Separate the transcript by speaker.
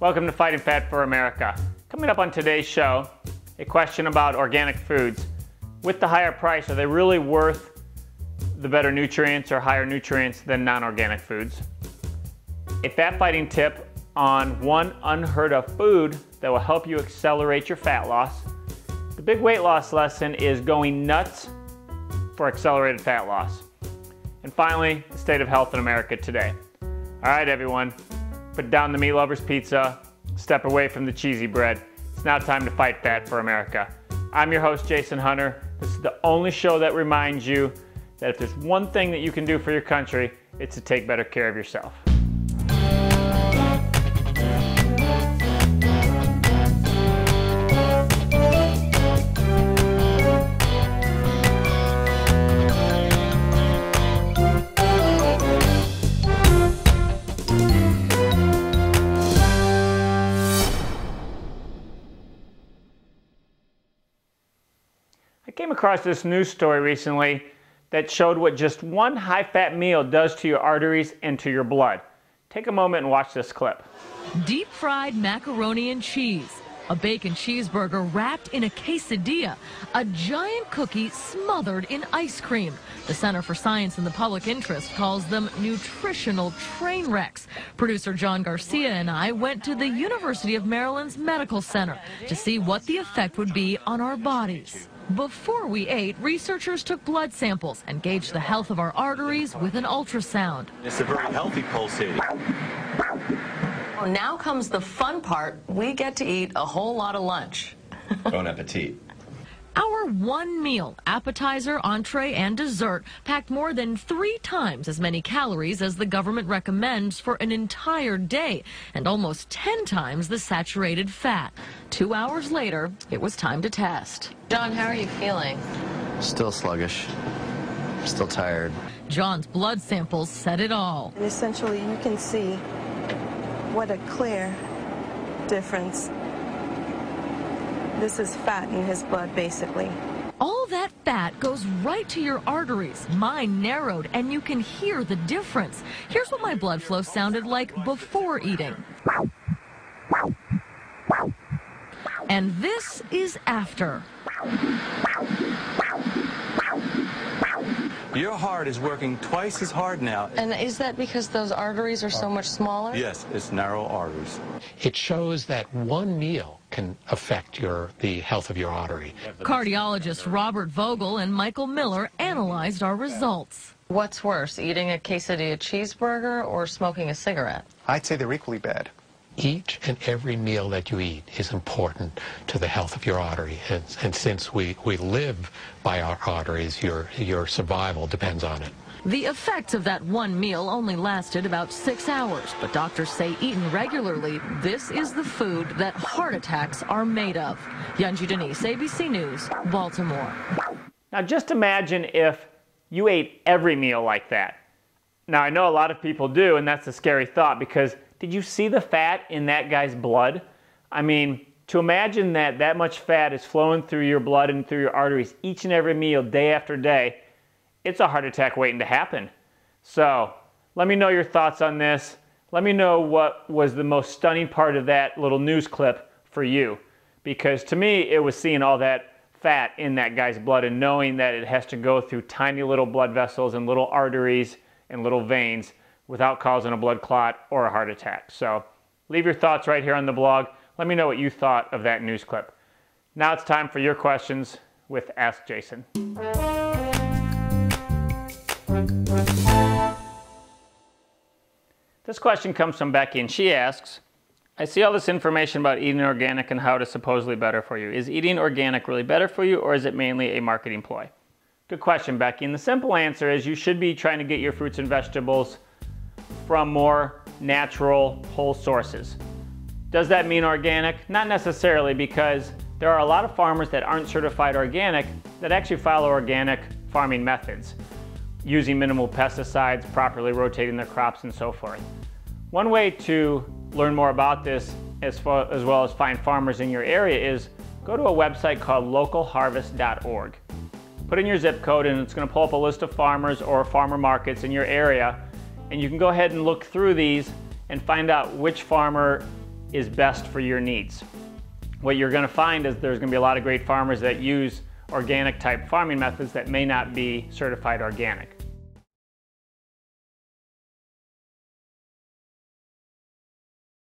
Speaker 1: Welcome to Fighting Fat for America. Coming up on today's show, a question about organic foods. With the higher price, are they really worth the better nutrients or higher nutrients than non-organic foods? A fat fighting tip on one unheard of food that will help you accelerate your fat loss. The big weight loss lesson is going nuts for accelerated fat loss. And finally, the state of health in America today. All right, everyone, put down the meat lover's pizza, step away from the cheesy bread. It's now time to fight fat for America. I'm your host, Jason Hunter. This is the only show that reminds you that if there's one thing that you can do for your country, it's to take better care of yourself. I came across this news story recently that showed what just one high-fat meal does to your arteries and to your blood. Take a moment and watch this clip.
Speaker 2: Deep-fried macaroni and cheese, a bacon cheeseburger wrapped in a quesadilla, a giant cookie smothered in ice cream. The Center for Science and the Public Interest calls them nutritional train wrecks. Producer John Garcia and I went to the University of Maryland's Medical Center to see what the effect would be on our bodies. Before we ate, researchers took blood samples and gauged the health of our arteries with an ultrasound.
Speaker 3: It's a very healthy pulsating.
Speaker 4: Now comes the fun part. We get to eat a whole lot of lunch.
Speaker 3: Bon appetit.
Speaker 2: Our one meal, appetizer, entree, and dessert, packed more than 3 times as many calories as the government recommends for an entire day, and almost 10 times the saturated fat. 2 hours later, it was time to test.
Speaker 4: John, how are you feeling?
Speaker 5: Still sluggish. Still tired.
Speaker 2: John's blood samples said it all.
Speaker 6: And essentially, you can see what a clear difference. This is fat in his blood, basically.
Speaker 2: All that fat goes right to your arteries. Mine narrowed, and you can hear the difference. Here's what my blood flow sounded like before eating. And this is after.
Speaker 3: Your heart is working twice as hard now.
Speaker 4: And is that because those arteries are so much smaller?
Speaker 3: Yes, it's narrow arteries.
Speaker 7: It shows that one meal can affect the health of your artery.
Speaker 2: Cardiologists Robert Vogel and Michael Miller analyzed our results.
Speaker 4: What's worse, eating a quesadilla cheeseburger or smoking a cigarette?
Speaker 5: I'd say they're equally bad.
Speaker 7: Each and every meal that you eat is important to the health of your artery. And since we live by our arteries, your survival depends on it.
Speaker 2: The effects of that one meal only lasted about 6 hours, but doctors say eaten regularly, this is the food that heart attacks are made of. Yunji Denise, ABC News, Baltimore.
Speaker 1: Now just imagine if you ate every meal like that. Now I know a lot of people do, and that's a scary thought, because did you see the fat in that guy's blood? I mean, to imagine that that much fat is flowing through your blood and through your arteries each and every meal, day after day, it's a heart attack waiting to happen. So let me know your thoughts on this. Let me know what was the most stunning part of that little news clip for you. Because to me, it was seeing all that fat in that guy's blood and knowing that it has to go through tiny little blood vessels and little arteries and little veins without causing a blood clot or a heart attack. So leave your thoughts right here on the blog. Let me know what you thought of that news clip. Now it's time for your questions with Ask Jason. This question comes from Becky, and she asks, I see all this information about eating organic and how it is supposedly better for you. Is eating organic really better for you, or is it mainly a marketing ploy? Good question, Becky. And the simple answer is you should be trying to get your fruits and vegetables from more natural, whole sources. Does that mean organic? Not necessarily, because there are a lot of farmers that aren't certified organic that actually follow organic farming methods, using minimal pesticides, properly rotating their crops, and so forth. One way to learn more about this, as well as find farmers in your area, is go to a website called localharvest.org. Put in your zip code and it's going to pull up a list of farmers or farmer markets in your area, and you can go ahead and look through these and find out which farmer is best for your needs. What you're going to find is there's going to be a lot of great farmers that use organic type farming methods that may not be certified organic.